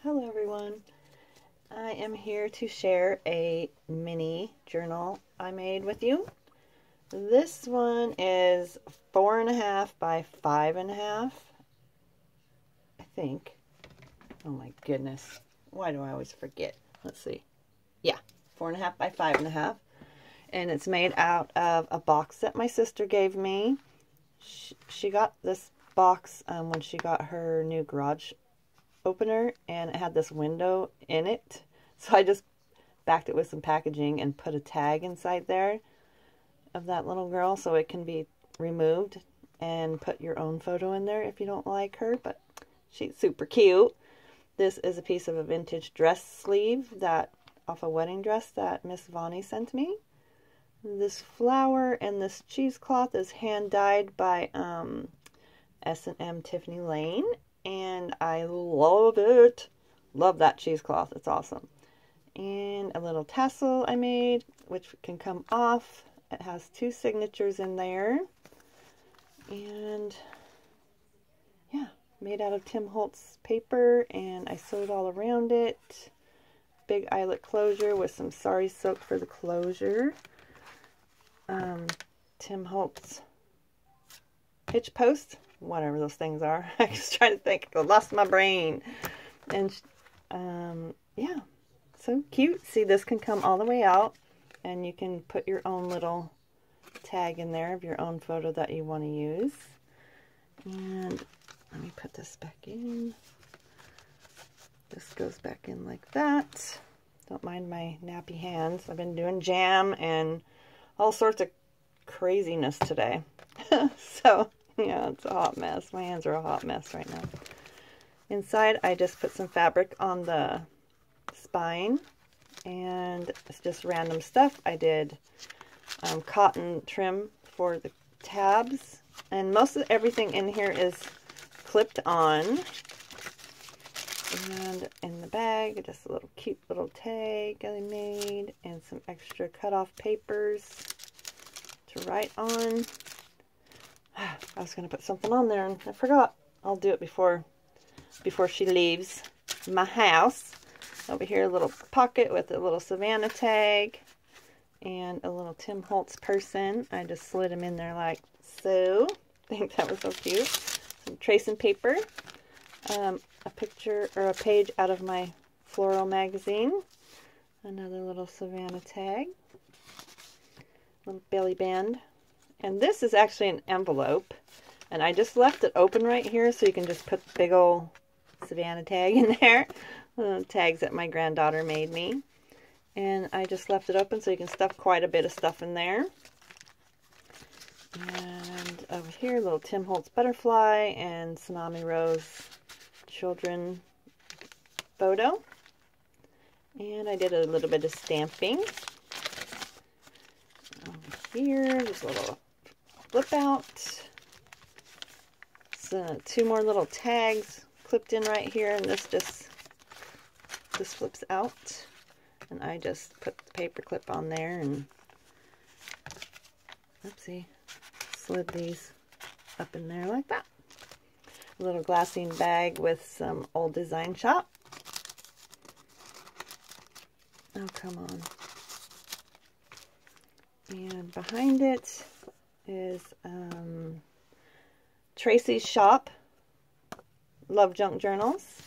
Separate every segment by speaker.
Speaker 1: Hello everyone. I am here to share a mini journal I made with you. This one is 4.5 by 5.5, I think. Oh my goodness. Why do I always forget? Let's see. Yeah, 4.5 by 5.5. And it's made out of a box that my sister gave me. She got this box when she got her new garage opener, and it had this window in it, so I just backed it with some packaging and put a tag inside there of that little girl so it can be removed and put your own photo in there if you don't like her, but she's super cute. This is a piece of a vintage dress sleeve that off a wedding dress that Miss Vonnie sent me. This flower and this cheesecloth is hand dyed by S&M Tiffany Lane, and I love it. Love that cheesecloth. It's awesome. And a little tassel I made, which can come off. It has 2 signatures in there. And yeah, made out of Tim Holtz paper, and I sewed all around it. Big eyelet closure with some sari silk for the closure. Tim Holtz hitch post, whatever those things are. I was trying to think. I lost my brain. And yeah, so cute. See, this can come all the way out, and you can put your own little tag in there of your own photo that you want to use. And let me put this back in. This goes back in like that. Don't mind my nappy hands. I've been doing jam and all sorts of craziness today. So yeah, it's a hot mess. My hands are a hot mess right now. Inside, I just put some fabric on the spine, and it's just random stuff. I did cotton trim for the tabs, and most of everything in here is clipped on. And in the bag, just a little cute little tag I made, and some extra cut-off papers to write on. I was going to put something on there and I forgot. I'll do it before she leaves my house. Over here, a little pocket with a little Savannah tag and a little Tim Holtz person. I just slid him in there like so. I think that was so cute. Some tracing paper. A picture or a page out of my floral magazine. Another little Savannah tag. Little belly band. And this is actually an envelope, and I just left it open right here so you can just put the big old Savannah tag in there. Tags that my granddaughter made me. And I just left it open so you can stuff quite a bit of stuff in there. And over here, a little Tim Holtz butterfly and Tsunami Rose children photo. And I did a little bit of stamping. Over here, just a little flip out. So 2 more little tags clipped in right here, and this flips out, and I just put the paper clip on there and oopsie, slid these up in there like that. A little glassine bag with some old Design Shop. Oh, come on. And behind it is Tracy's Shop Love Junk Journals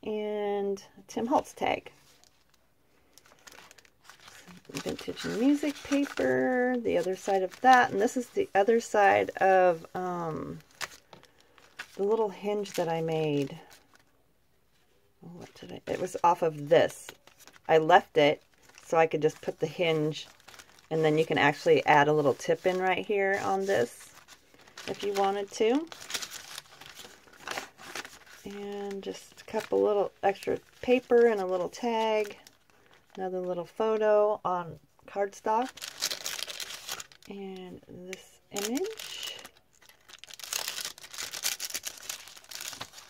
Speaker 1: and Tim Holtz tag. Some vintage music paper, the other side of that, and this is the other side of the little hinge that I made. Oh, it was off of this. I left it so I could just put the hinge, and then you can actually add a little tip in right here on this if you wanted to. And just a couple little extra paper and a little tag. Another little photo on cardstock. And this image.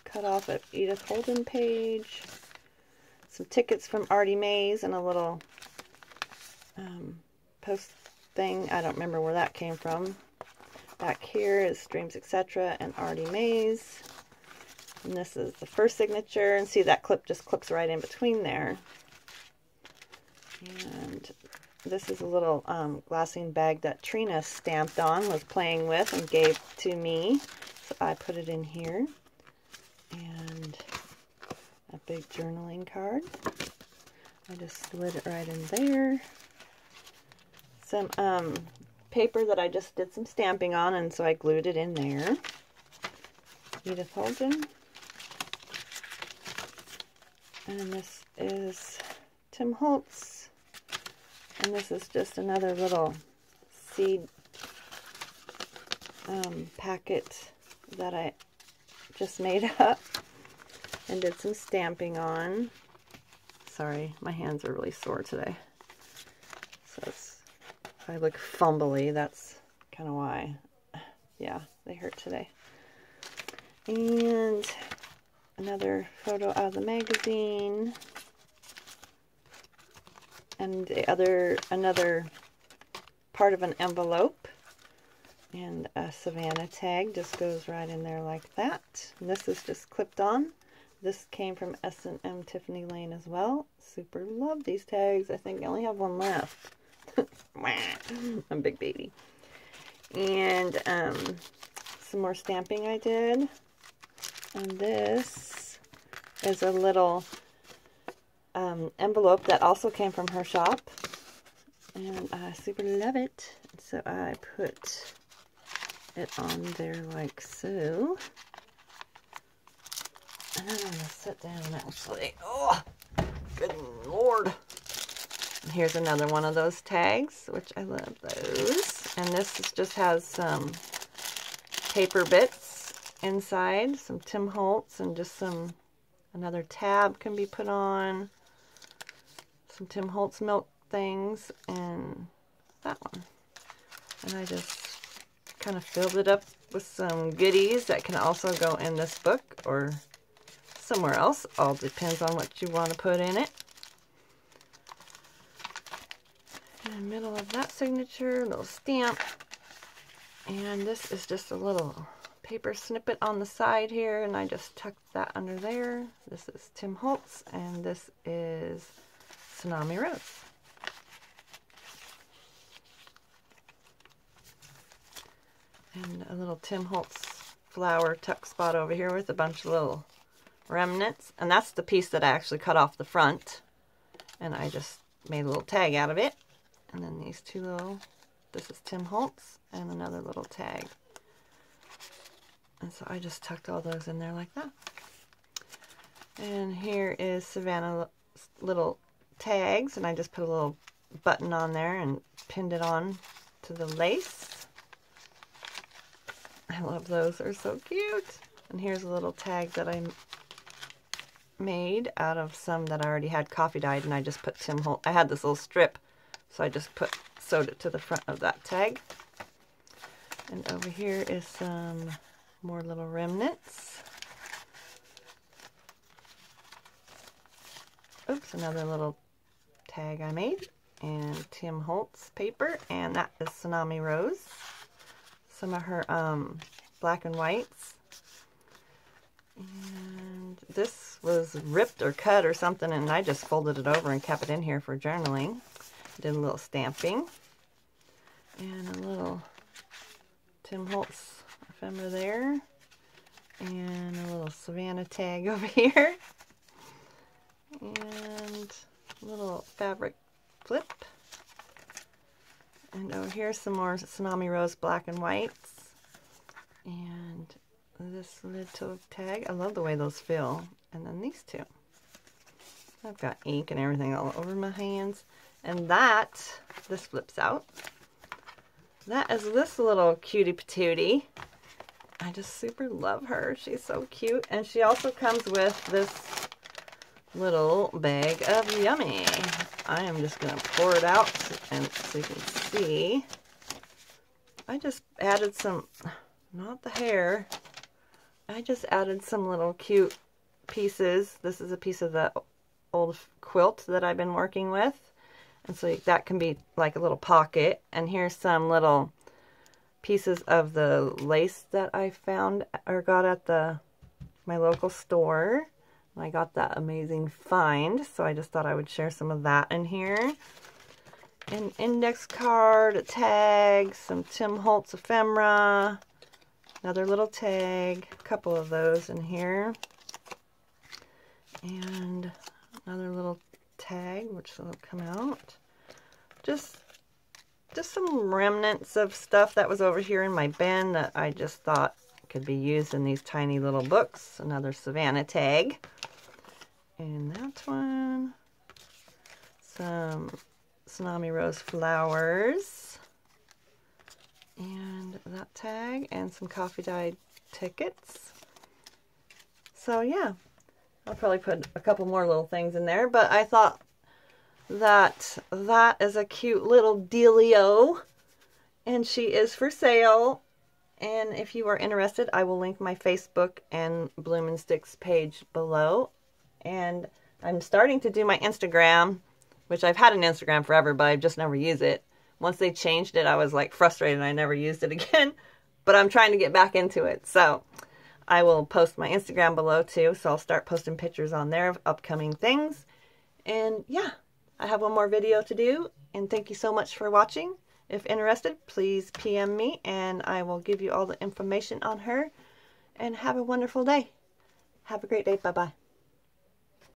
Speaker 1: Cut off an Edith Holden page. Some tickets from Artie Mays and a little post thing. I don't remember where that came from. Back here is Dreams Etc. and Artie Mays. And this is the first signature, and see that clip just clips right in between there. And this is a little glassine bag that Trina stamped on, was playing with, and gave to me. So I put it in here. And a big journaling card. I just slid it right in there. Some paper that I just did some stamping on, and so I glued it in there. Edith Holden. And this is Tim Holtz. And this is just another little seed packet that I just made up and did some stamping on. Sorry, my hands are really sore today. So if I look fumbly, that's kind of why. Yeah, they hurt today. And another photo out of the magazine. And another part of an envelope. And a Savannah tag just goes right in there like that. And this is just clipped on. This came from S&M Tiffany Lane as well. Super love these tags. I think I only have one left. I'm a big baby. And some more stamping I did. And this is a little envelope that also came from her shop. And I super love it. So I put it on there like so. And I'm going to sit down actually. Oh, good Lord. And here's another one of those tags, which I love those. And this just has some paper bits inside, some Tim Holtz, and just another tab can be put on. Some Tim Holtz milk things, and that one. And I just kind of filled it up with some goodies that can also go in this book or somewhere else. All depends on what you want to put in it. In the middle of that signature, a little stamp. And this is just a little paper snippet on the side here, and I just tucked that under there. This is Tim Holtz, and this is Tsunami Rose. And a little Tim Holtz flower tuck spot over here with a bunch of little remnants. And that's the piece that I actually cut off the front. And I just made a little tag out of it. And then these two little, this is Tim Holtz, and another little tag. And so I just tucked all those in there like that. And here is Savannah little tags, and I just put a little button on there and pinned it on to the lace. I love those, they're so cute. And here's a little tag that I made out of some that I already had coffee dyed, and I just put Tim Holtz. I had this little strip, so I just sewed it to the front of that tag. And over here is some more little remnants. Oops, another little tag I made. And Tim Holtz paper, and that is Tsunami Rose. Some of her black and whites. And this was ripped or cut or something, and I just folded it over and kept it in here for journaling. Did a little stamping. And a little Tim Holtz ephemera there. And a little Savannah tag over here. And a little fabric flip. And over here some more Tsunami Rose black and whites. And this little tag. I love the way those feel. And then these two. I've got ink and everything all over my hands. And that, this flips out. That is this little cutie patootie. I just super love her. She's so cute. And she also comes with this little bag of yummy. I am just going to pour it out and so you can see. I just added some, not the hair, I just added some little cute pieces. This is a piece of the old quilt that I've been working with. And so that can be like a little pocket. And here's some little pieces of the lace that I found or got at the my local store. I got that amazing find, so I just thought I would share some of that in here. An index card, a tag, some Tim Holtz ephemera, another little tag, a couple of those in here, and another little tag, which will come out. Just some remnants of stuff that was over here in my bin that I just thought could be used in these tiny little books. Another Savannah tag. And that one. Some Tsunami Rose flowers. And that tag. And some coffee dyed tickets. So yeah. I'll probably put a couple more little things in there. But I thought that is a cute little dealio, and she is for sale. And if you are interested, I will link my Facebook and Bloom and Sticks page below. And I'm starting to do my Instagram, which I've had an Instagram forever, but I've just never used it. Once they changed it, I was like frustrated and I never used it again, but I'm trying to get back into it. So I will post my Instagram below too, so I'll start posting pictures on there of upcoming things. And yeah, I have one more video to do, and thank you so much for watching. If interested, please PM me, and I will give you all the information on her. And have a wonderful day. Have a great day. Bye-bye.